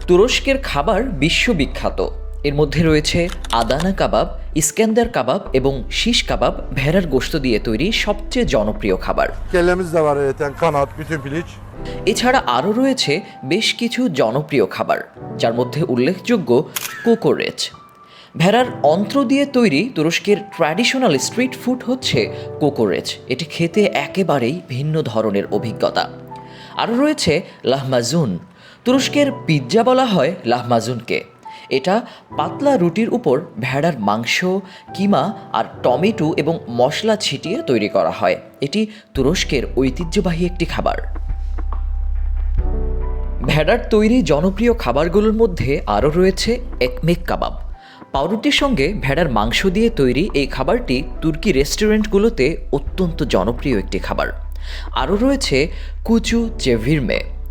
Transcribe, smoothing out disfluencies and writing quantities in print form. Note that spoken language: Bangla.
তুরস্কের খাবার বিশ্ববিখ্যাত। এর মধ্যে রয়েছে আদানা কাবাব, ইস্কান্দার কাবাব এবং শিশ কাবাব ভেড়ার গোশত দিয়ে তৈরি সবচেয়ে জনপ্রিয় খাবার। Kellemiz de var eten, kanat, bütün piliç. এছাড়া আরও রয়েছে বেশ কিছু জনপ্রিয় খাবার, যার মধ্যে উল্লেখযোগ্য কোকোরেচ। ভেড়ার অন্ত্র দিয়ে তৈরি তুরস্কের ট্র্যাডিশনাল স্ট্রিট ফুড হচ্ছে কোকোরেচ। এটি খেতে একেবারেই ভিন্ন ধরনের অভিজ্ঞতা। আরও রয়েছে লাহমাজুন। তুরস্কের পিৎজা বলা হয় লাহমাজুনকে। এটা পাতলা রুটির উপর ভেড়ার মাংস, কিমা আর টমেটো এবং মশলা ছিটিয়ে তৈরি করা হয়। এটি তুরস্কের ঐতিহ্যবাহী একটি খাবার। ভেড়ার তৈরি জনপ্রিয় খাবারগুলোর মধ্যে আরও রয়েছে একমেক কাবাব। পাউরুটির সঙ্গে ভেড়ার মাংস দিয়ে তৈরি এই খাবারটি তুর্কি রেস্টুরেন্টগুলোতে অত্যন্ত জনপ্রিয় একটি খাবার। আরও রয়েছে কুচু চেভিরমে।